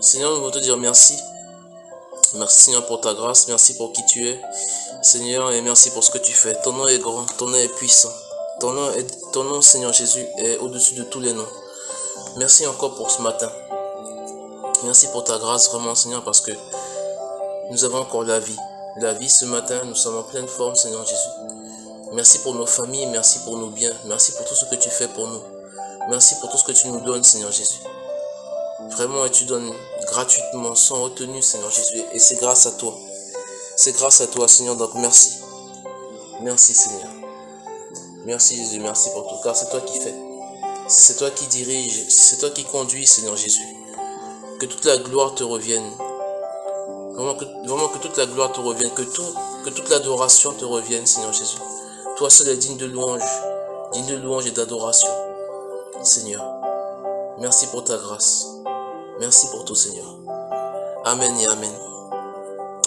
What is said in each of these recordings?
Seigneur, nous voulons te dire merci. Merci Seigneur pour ta grâce, merci pour qui tu es. Seigneur, et merci pour ce que tu fais. Ton nom est grand, ton nom est puissant. Ton nom, Seigneur Jésus, est au-dessus de tous les noms. Merci encore pour ce matin. Merci pour ta grâce, vraiment Seigneur, parce que nous avons encore la vie. La vie ce matin, nous sommes en pleine forme, Seigneur Jésus. Merci pour nos familles, merci pour nos biens, merci pour tout ce que tu fais pour nous. Merci pour tout ce que tu nous donnes, Seigneur Jésus. Vraiment, et tu donnes gratuitement, sans retenue, Seigneur Jésus. Et c'est grâce à toi. C'est grâce à toi, Seigneur, donc merci. Merci, Seigneur. Merci, Jésus, merci pour tout, car c'est toi qui fais. C'est toi qui dirige, c'est toi qui conduis, Seigneur Jésus. Que toute la gloire te revienne. Vraiment que toute la gloire te revienne, que toute l'adoration te revienne, Seigneur Jésus. Toi seul est digne de louange et d'adoration, Seigneur. Merci pour ta grâce. Merci pour tout, Seigneur. Amen et Amen.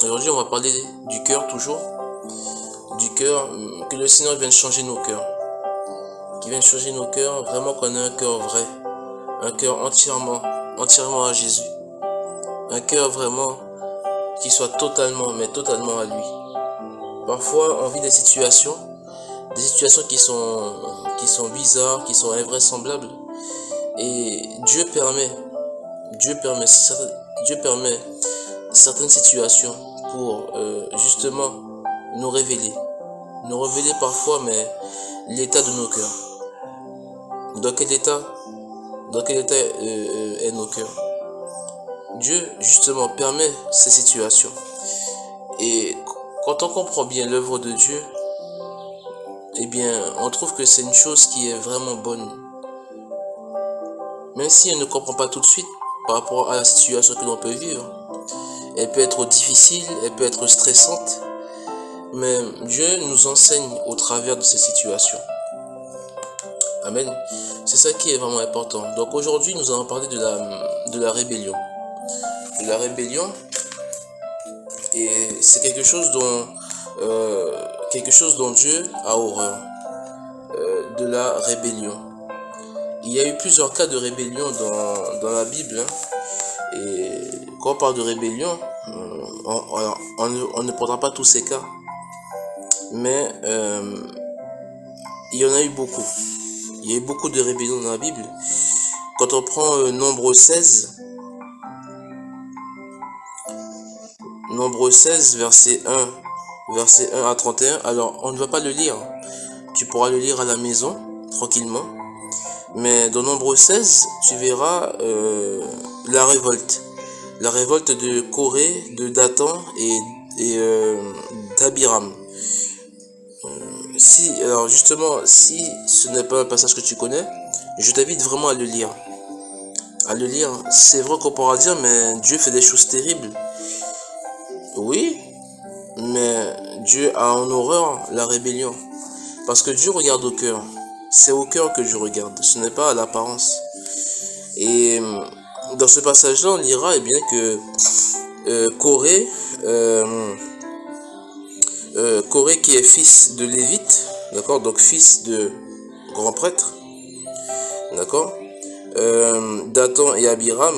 Aujourd'hui, on va parler du cœur toujours. Du cœur, que le Seigneur vienne changer nos cœurs. Qu'il vienne changer nos cœurs, vraiment qu'on ait un cœur vrai. Un cœur entièrement à Jésus. Un cœur vraiment qui soit totalement à lui. Parfois, on vit des situations qui sont bizarres, qui sont invraisemblables. Et Dieu permet certaines situations pour justement nous révéler parfois, mais l'état de nos cœurs. Dans quel état est nos cœurs? Dieu justement permet ces situations. Et quand on comprend bien l'œuvre de Dieu, eh bien, on trouve que c'est une chose qui est vraiment bonne. Même si on ne comprend pas tout de suite par rapport à la situation que l'on peut vivre, elle peut être difficile, elle peut être stressante, mais Dieu nous enseigne au travers de ces situations. Amen. C'est ça qui est vraiment important. Donc aujourd'hui, nous allons parler de la rébellion. De la rébellion, et c'est quelque chose dont Dieu a horreur. De la rébellion. Il y a eu plusieurs cas de rébellion dans la Bible. Et quand on parle de rébellion, on ne prendra pas tous ces cas. Mais il y en a eu beaucoup. Il y a eu beaucoup de rébellions dans la Bible. Quand on prend Nombre 16, verset 1 à 31, alors on ne va pas le lire. Tu pourras le lire à la maison, tranquillement. Mais dans Nombre 16, tu verras la révolte. La révolte de Corée, de Dathan et d'Abiram. Si ce n'est pas un passage que tu connais, je t'invite vraiment à le lire. C'est vrai qu'on pourra dire, mais Dieu fait des choses terribles. Oui, mais Dieu a en horreur la rébellion. Parce que Dieu regarde au cœur. C'est au cœur que Dieu regarde, ce n'est pas à l'apparence. Et dans ce passage-là, on lira bien que Corée qui est fils de Lévite, d'accord, donc fils de grand prêtre, d'accord, Dathan et Abiram,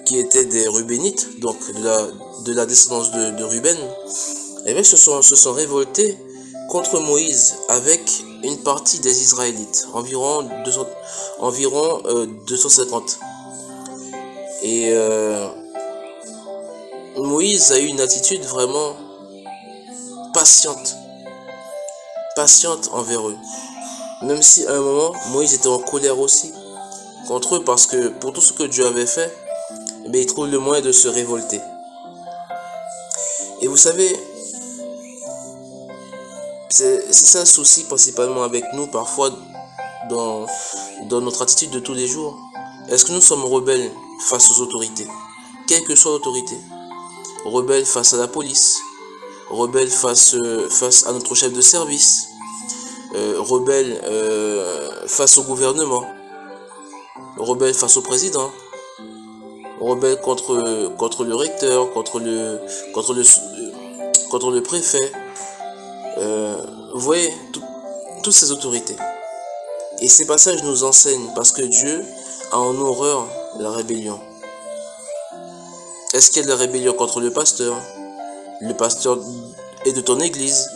qui étaient des Rubénites, donc de la descendance de Ruben, et bien se sont révoltés contre Moïse avec une partie des Israélites, environ 250. Et Moïse a eu une attitude vraiment patiente envers eux. Même si à un moment, Moïse était en colère aussi contre eux, parce que pour tout ce que Dieu avait fait, il trouve le moyen de se révolter. Et vous savez, c'est ça le souci principalement avec nous, parfois dans notre attitude de tous les jours. Est-ce que nous sommes rebelles face aux autorités, quelle que soit l'autorité? Rebelles face à la police, rebelles face à notre chef de service, rebelles face au gouvernement, rebelles face au président, rebelles contre le recteur, contre le préfet. Vous voyez, toutes ces autorités. Et ces passages nous enseignent, parce que Dieu, a en horreur la rébellion. Est-ce qu'il y a de la rébellion contre le pasteur est de ton église?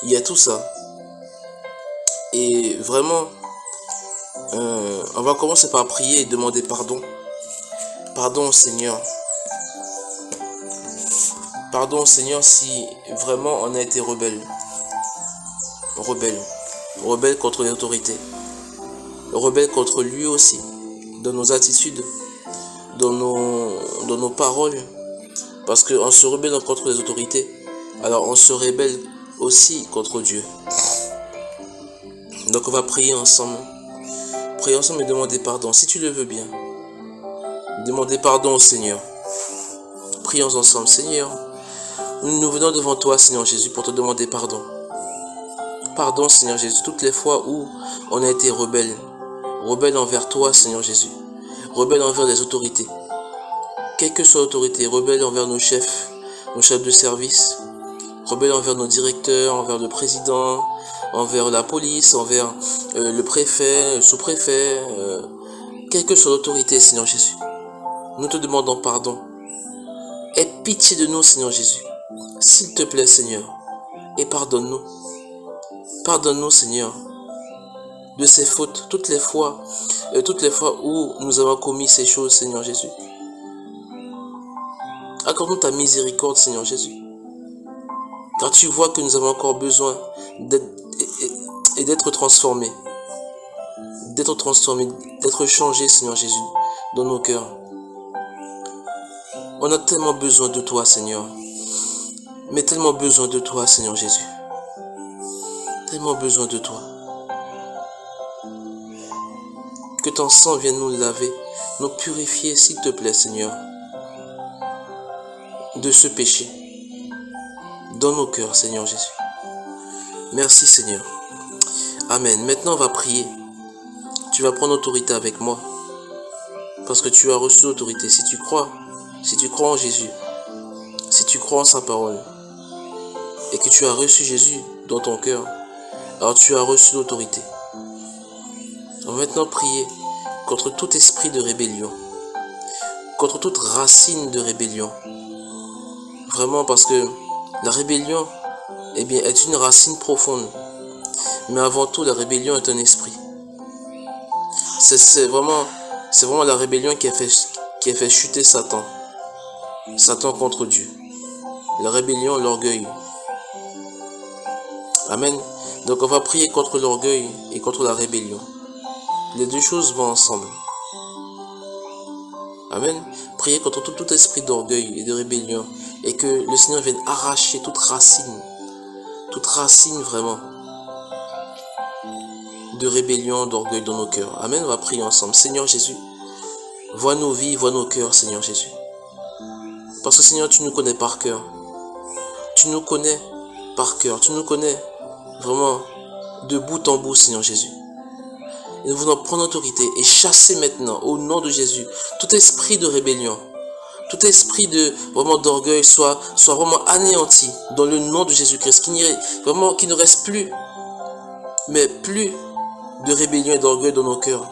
Il y a tout ça. Et vraiment, on va commencer par prier et demander pardon. Pardon, Seigneur. Pardon, Seigneur, si vraiment on a été rebelle. Rebelle contre l'autorité. Rebelle contre lui aussi, dans nos attitudes, dans nos paroles. Parce qu'en se rebellant contre les autorités, alors on se rebelle aussi contre Dieu. Donc on va prier ensemble. Prier ensemble et demander pardon, si tu le veux bien. Demander pardon au Seigneur. Prions ensemble. Seigneur, nous venons devant toi, Seigneur Jésus, pour te demander pardon. Pardon, Seigneur Jésus, toutes les fois où on a été rebelle. Rebelle envers toi, Seigneur Jésus. Rebelle envers les autorités. Quelle que soit l'autorité, rebelle envers nos chefs de service. Rebelle envers nos directeurs, envers le président, envers la police, envers le préfet, le sous-préfet. Quelle que soit l'autorité, Seigneur Jésus. Nous te demandons pardon. Aie pitié de nous, Seigneur Jésus. S'il te plaît, Seigneur. Et pardonne-nous. Pardonne-nous, Seigneur, de ces fautes, toutes les fois où nous avons commis ces choses, Seigneur Jésus. Accorde-nous ta miséricorde, Seigneur Jésus. Car tu vois que nous avons encore besoin d'être transformés. D'être changés, Seigneur Jésus, dans nos cœurs. On a tellement besoin de toi, Seigneur. Mais tellement besoin de toi, Seigneur Jésus. Tellement besoin de toi. Que ton sang vienne nous laver, nous purifier, s'il te plaît, Seigneur, de ce péché dans nos cœurs, Seigneur Jésus. Merci, Seigneur. Amen. Maintenant, on va prier. Tu vas prendre autorité avec moi, parce que tu as reçu l'autorité. Si tu crois en Jésus, si tu crois en sa parole, et que tu as reçu Jésus dans ton cœur, alors tu as reçu l'autorité. On va maintenant prier contre tout esprit de rébellion, contre toute racine de rébellion. Vraiment, parce que la rébellion, eh bien, est une racine profonde. Mais avant tout, la rébellion est un esprit. C'est vraiment la rébellion qui a fait chuter Satan. Satan contre Dieu. La rébellion, l'orgueil. Amen. Donc on va prier contre l'orgueil et contre la rébellion. Les deux choses vont ensemble. Amen. Priez contre tout esprit d'orgueil et de rébellion. Et que le Seigneur vienne arracher toute racine vraiment de rébellion, d'orgueil dans nos cœurs. Amen. On va prier ensemble. Seigneur Jésus, vois nos vies, vois nos cœurs, Seigneur Jésus. Parce que Seigneur, tu nous connais par cœur. Tu nous connais par cœur. Tu nous connais vraiment de bout en bout, Seigneur Jésus. Et nous voulons prendre autorité et chasser maintenant, au nom de Jésus, tout esprit de rébellion, tout esprit d'orgueil soit vraiment anéanti dans le nom de Jésus-Christ, qui ne reste plus, mais plus de rébellion et d'orgueil dans nos cœurs.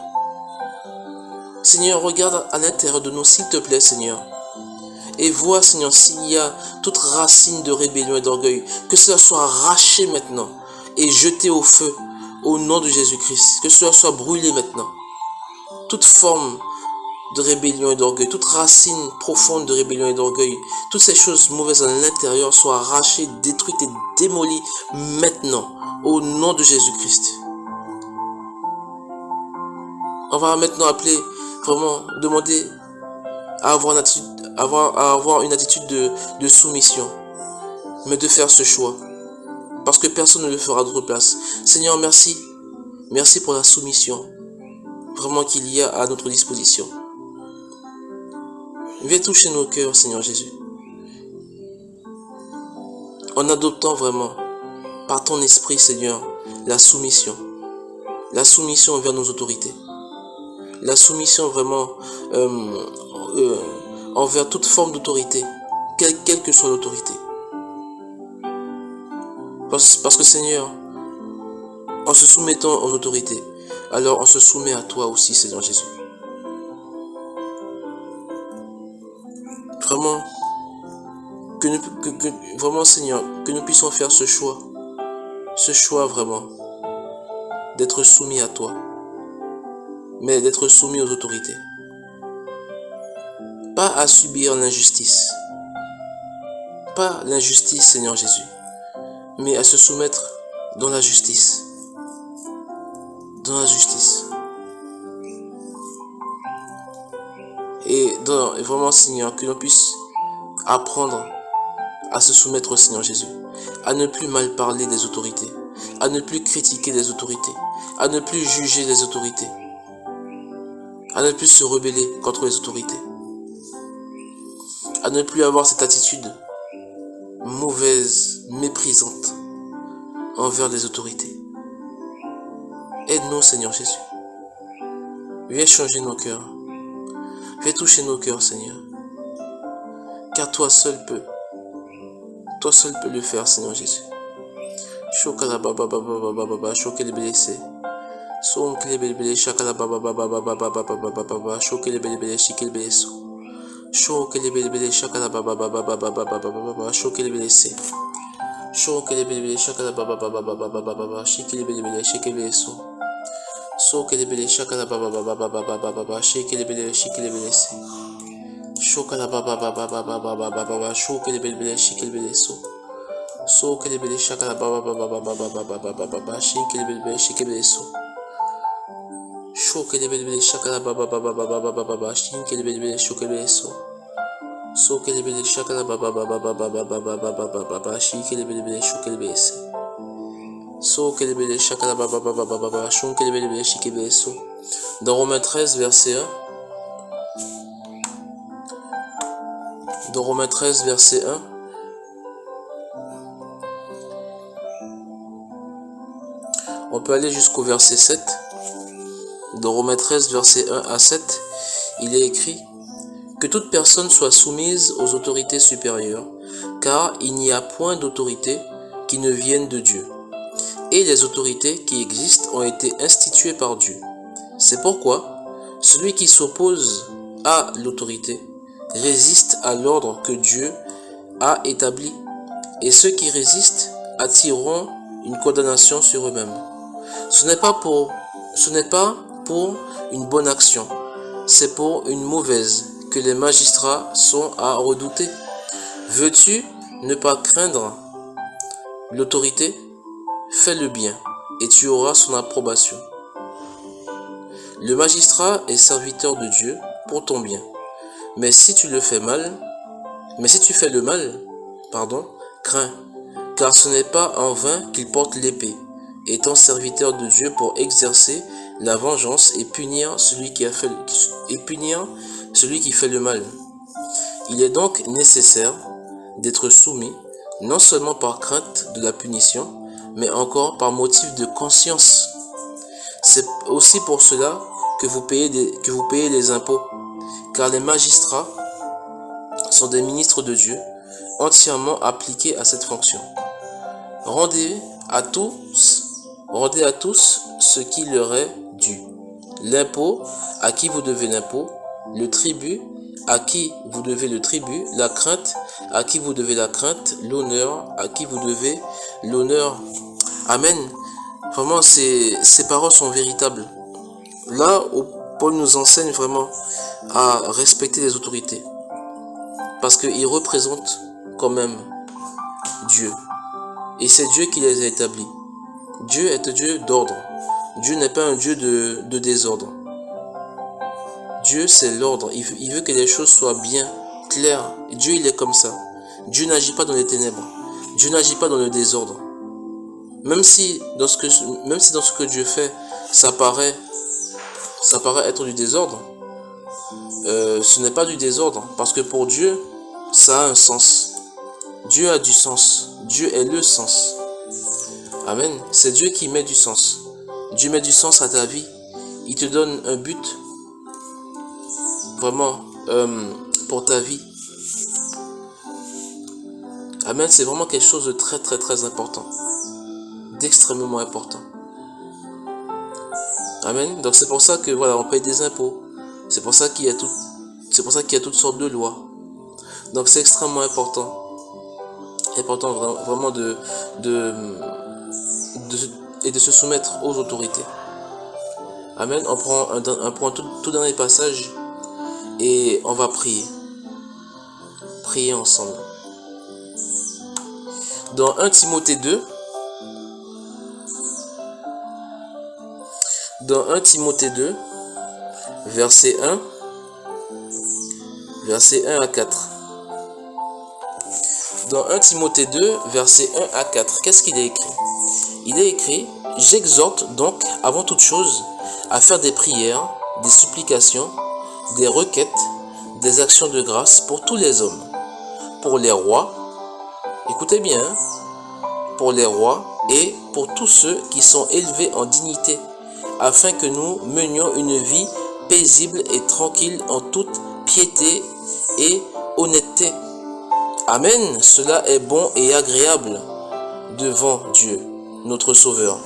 Seigneur, regarde à l'intérieur de nous, s'il te plaît, Seigneur. Et vois, Seigneur, s'il y a toute racine de rébellion et d'orgueil, que cela soit arraché maintenant et jeté au feu, au nom de Jésus-Christ. Que cela soit brûlé maintenant. Toute forme de rébellion et d'orgueil, toute racine profonde de rébellion et d'orgueil, toutes ces choses mauvaises à l'intérieur soient arrachées, détruites et démolies maintenant, au nom de Jésus-Christ. On va maintenant appeler, vraiment, demander à avoir une attitude de soumission, mais de faire ce choix, parce que personne ne le fera de notre place. Seigneur, merci. Merci pour la soumission, vraiment qu'il y a à notre disposition. Viens toucher nos cœurs, Seigneur Jésus, en adoptant vraiment, par ton esprit, Seigneur, la soumission envers nos autorités, la soumission vraiment envers toute forme d'autorité, quelle que soit l'autorité. Parce que Seigneur, en se soumettant aux autorités, alors on se soumet à toi aussi, Seigneur Jésus. vraiment, vraiment Seigneur, que nous puissions faire ce choix vraiment, d'être soumis à toi, mais d'être soumis aux autorités. Pas à subir l'injustice, pas l'injustice Seigneur Jésus, mais à se soumettre dans la justice, dans la justice. Et vraiment Seigneur, que l'on puisse apprendre à se soumettre au Seigneur Jésus, à ne plus mal parler des autorités, à ne plus critiquer les autorités, à ne plus juger les autorités, à ne plus se rebeller contre les autorités, à ne plus avoir cette attitude mauvaise, méprisante envers les autorités. Aide-nous Seigneur Jésus. Viens changer nos cœurs. Viens toucher nos cœurs Seigneur. Car toi seul peux le faire Seigneur Jésus. Chokala baba baba baba baba chokele blessé. Son kele bele chakala baba baba baba baba baba baba chokele bele chikele blessé. Chokele bele chakala baba baba baba baba baba chokele blessé. Chokele bele chakala baba baba baba baba baba chikele bele chikele blessé. Chokele bele chakala baba baba baba baba chikele bele blessé. Chokala baba baba baba baba baba chokele bele chikele blessé. So que les bébés chakala baba baba baba baba baba baba shake les bébés shake les so. Show que les bébés chakala baba baba baba baba baba shake les bébés shake les so. So que les bébés chakala baba baba baba baba baba baba shake les bébés shake les so. So que les bébés chakala baba baba baba shake les bébés shake les so. Dans Romains 13 verset 1. Dans Romains 13 verset 1. On peut aller jusqu'au verset 7. Dans Romains 13, verset 1 à 7, il est écrit « Que toute personne soit soumise aux autorités supérieures, car il n'y a point d'autorité qui ne vienne de Dieu. Et les autorités qui existent ont été instituées par Dieu. C'est pourquoi celui qui s'oppose à l'autorité résiste à l'ordre que Dieu a établi, et ceux qui résistent attireront une condamnation sur eux-mêmes. Ce n'est pas pour une bonne action, c'est pour une mauvaise que les magistrats sont à redouter. Veux-tu ne pas craindre l'autorité? Fais le bien et tu auras son approbation. Le magistrat est serviteur de Dieu pour ton bien. Mais si tu fais le mal, crains, car ce n'est pas en vain qu'il porte l'épée, étant serviteur de Dieu pour exercer la vengeance et punir celui qui fait le mal. Il est donc nécessaire d'être soumis, non seulement par crainte de la punition, mais encore par motif de conscience. C'est aussi pour cela que vous payez les impôts, car les magistrats sont des ministres de Dieu, entièrement appliqués à cette fonction. Rendez à tous ce qui leur est dû. L'impôt, à qui vous devez l'impôt, le tribut, à qui vous devez le tribut, la crainte, à qui vous devez la crainte, l'honneur, à qui vous devez l'honneur. Amen. Vraiment, ces paroles sont véritables. Là où Paul nous enseigne vraiment à respecter les autorités. Parce qu'ils représentent quand même Dieu. Et c'est Dieu qui les a établis. Dieu est un Dieu d'ordre. Dieu n'est pas un Dieu de désordre. Dieu, c'est l'ordre. Il veut que les choses soient bien claires. Dieu, il est comme ça. Dieu n'agit pas dans les ténèbres. Dieu n'agit pas dans le désordre. Même si dans ce que Dieu fait, ça paraît être du désordre, ce n'est pas du désordre. Parce que pour Dieu, ça a un sens. Dieu a du sens. Dieu est le sens. Amen. C'est Dieu qui met du sens. Dieu met du sens à ta vie. Il te donne un but. Vraiment. Pour ta vie. Amen. C'est vraiment quelque chose de très très très important. D'extrêmement important. Amen. Donc c'est pour ça que voilà, on paye des impôts. C'est pour ça qu'il y a toutes sortes de lois. Donc c'est extrêmement important. Important vraiment et de se soumettre aux autorités. Amen. On prend tout dernier passage et on va prier. Prier ensemble. Dans 1 Timothée 2, verset 1 à 4. Dans 1 Timothée 2, verset 1 à 4, qu'est-ce qu'il est écrit? Il est écrit: j'exhorte donc avant toute chose à faire des prières, des supplications, des requêtes, des actions de grâce pour tous les hommes, pour les rois, écoutez bien, pour les rois et pour tous ceux qui sont élevés en dignité, afin que nous menions une vie paisible et tranquille en toute piété et honnêteté. Amen. Cela est bon et agréable devant Dieu, notre Sauveur,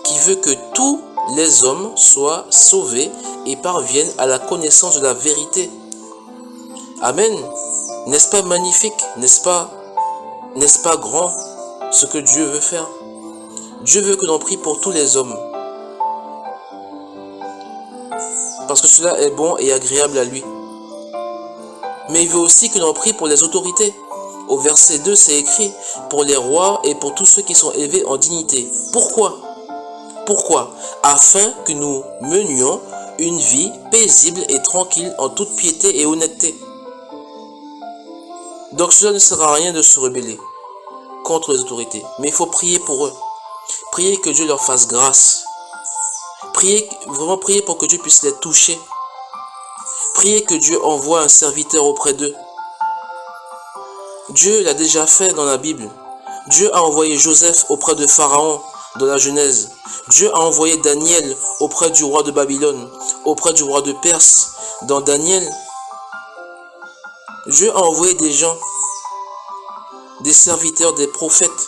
qui veut que tous les hommes soient sauvés et parviennent à la connaissance de la vérité. Amen. N'est-ce pas magnifique? N'est-ce pas grand ce que Dieu veut faire? Dieu veut que l'on prie pour tous les hommes, parce que cela est bon et agréable à lui. Mais il veut aussi que l'on prie pour les autorités. Au verset 2, c'est écrit: pour les rois et pour tous ceux qui sont élevés en dignité. Pourquoi? Afin que nous menions une vie paisible et tranquille en toute piété et honnêteté. Donc cela ne sert à rien de se rebeller contre les autorités. Mais il faut prier pour eux. Prier que Dieu leur fasse grâce. Vraiment prier pour que Dieu puisse les toucher. Priez que Dieu envoie un serviteur auprès d'eux. Dieu l'a déjà fait dans la Bible. Dieu a envoyé Joseph auprès de Pharaon dans la Genèse. Dieu a envoyé Daniel auprès du roi de Babylone, auprès du roi de Perse dans Daniel. Dieu a envoyé des gens, des serviteurs, des prophètes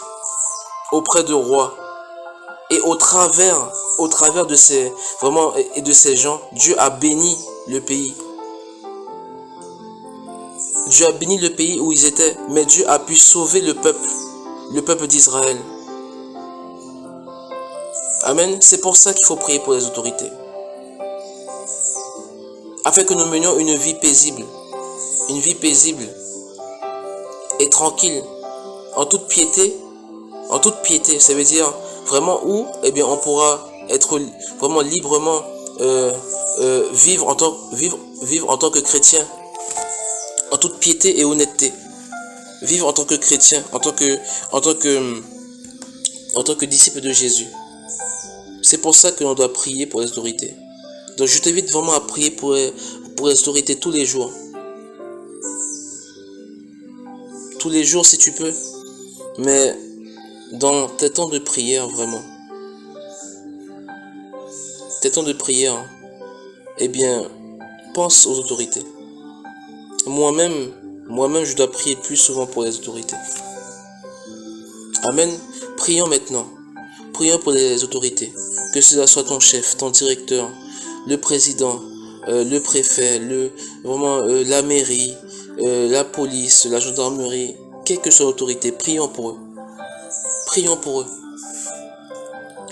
auprès de rois. Et au travers de ces gens, Dieu a béni le pays. Dieu a béni le pays où ils étaient, mais Dieu a pu sauver le peuple d'Israël. Amen. C'est pour ça qu'il faut prier pour les autorités. Afin que nous menions une vie paisible et tranquille, en toute piété, ça veut dire vraiment où, on pourra être vraiment librement vivre en tant que chrétien. En toute piété et honnêteté. Vivre en tant que chrétien, en tant que disciple de Jésus. C'est pour ça que l'on doit prier pour les autorités. Donc je t'invite vraiment à prier pour les autorités tous les jours. Tous les jours si tu peux. Mais dans tes temps de prière, vraiment. Tes temps de prière, pense aux autorités. Moi-même, je dois prier plus souvent pour les autorités. Amen. Prions maintenant. Prions pour les autorités. Que cela soit ton chef, ton directeur, le président, le préfet, la mairie, la police, la gendarmerie, quelle que soit l'autorité, prions pour eux. Prions pour eux.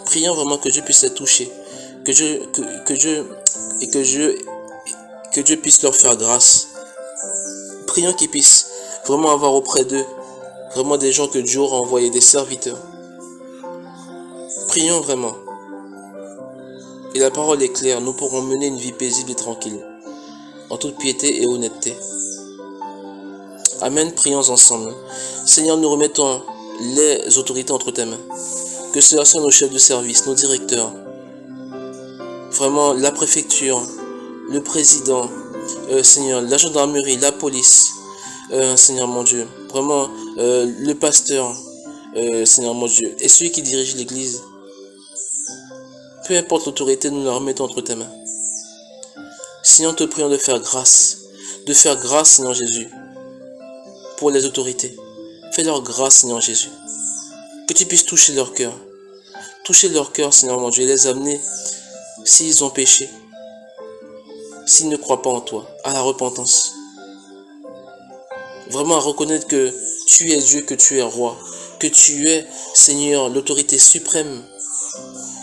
Prions vraiment que Dieu puisse les toucher. Que Dieu puisse leur faire grâce. Prions qu'ils puissent vraiment avoir auprès d'eux vraiment des gens que Dieu aura envoyés, des serviteurs. Prions vraiment. Et la parole est claire, nous pourrons mener une vie paisible et tranquille, en toute piété et honnêteté. Amen, prions ensemble. Seigneur, nous remettons les autorités entre tes mains. Que cela soit nos chefs de service, nos directeurs, vraiment la préfecture, le président, Seigneur, la gendarmerie, la police, Seigneur mon Dieu, vraiment le pasteur, Seigneur mon Dieu, et celui qui dirige l'église. Peu importe l'autorité, nous la remettons entre tes mains. Seigneur, te prions de faire grâce, Seigneur Jésus, pour les autorités. Fais leur grâce, Seigneur Jésus. Que tu puisses toucher leur cœur, Seigneur mon Dieu, et les amener, s'ils ont péché, s'ils ne croient pas en toi, à la repentance. Vraiment à reconnaître que tu es Dieu, que tu es roi, que tu es, Seigneur, l'autorité suprême,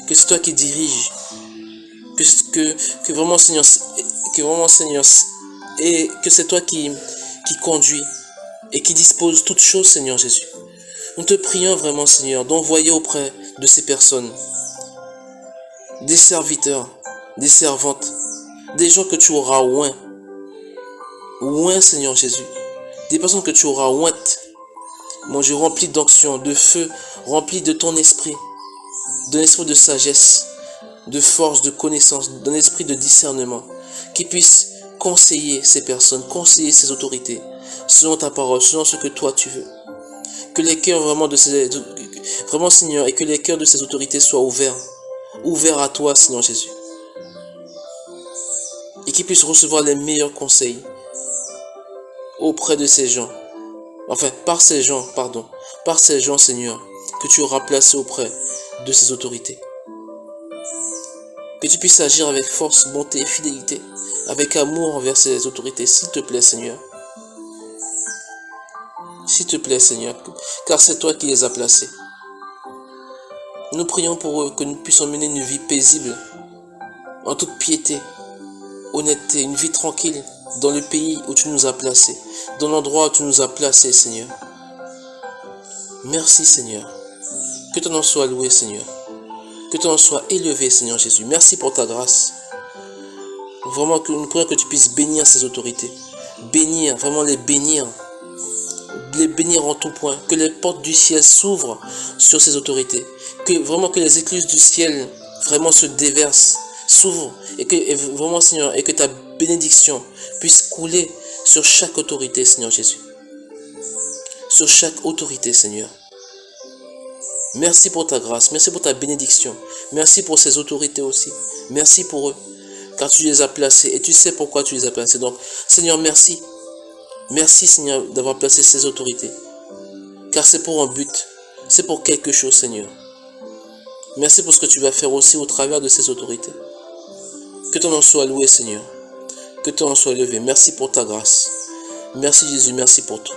que c'est toi qui diriges, que vraiment, Seigneur, et que c'est toi qui conduis et qui dispose toutes choses, Seigneur Jésus. Nous te prions vraiment, Seigneur, d'envoyer auprès de ces personnes des serviteurs, des servantes, des gens que tu auras oint, Seigneur Jésus, des personnes que tu auras ointes, mon Dieu, rempli d'onction, de feu, rempli de ton esprit, d'un esprit de sagesse, de force, de connaissance, d'un esprit de discernement, qui puisse conseiller ces personnes, conseiller ces autorités, selon ta parole, selon ce que toi tu veux. Que les cœurs vraiment Seigneur, et que les cœurs de ces autorités soient ouverts à toi, Seigneur Jésus. Et qu'ils puissent recevoir les meilleurs conseils auprès de ces gens. Enfin, par ces gens, Seigneur, que tu auras placés auprès de ces autorités. Que tu puisses agir avec force, bonté et fidélité, avec amour envers ces autorités, s'il te plaît, Seigneur. S'il te plaît, Seigneur, car c'est toi qui les as placés. Nous prions pour eux, que nous puissions mener une vie paisible, en toute piété, honnêteté, une vie tranquille, dans le pays où tu nous as placés, dans l'endroit où tu nous as placés, Seigneur. Merci, Seigneur. Que ton nom soit loué, Seigneur. Que ton nom soit élevé, Seigneur Jésus. Merci pour ta grâce. Vraiment, nous prions que tu puisses bénir ces autorités. Bénir, vraiment les bénir en tout point. Que les portes du ciel s'ouvrent sur ces autorités. Que vraiment que les écluses du ciel vraiment se déversent, s'ouvrent. Et vraiment, Seigneur, et que ta bénédiction puisse couler sur chaque autorité, Seigneur Jésus. Sur chaque autorité, Seigneur. Merci pour ta grâce, merci pour ta bénédiction. Merci pour ces autorités aussi. Merci pour eux, car tu les as placés et tu sais pourquoi tu les as placés. Donc, Seigneur, merci. Merci, Seigneur, d'avoir placé ces autorités. Car c'est pour un but, c'est pour quelque chose, Seigneur. Merci pour ce que tu vas faire aussi au travers de ces autorités. Que ton nom soit loué, Seigneur. Que ton nom soit élevé. Merci pour ta grâce. Merci, Jésus, merci pour tout.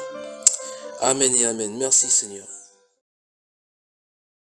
Amen et amen. Merci, Seigneur.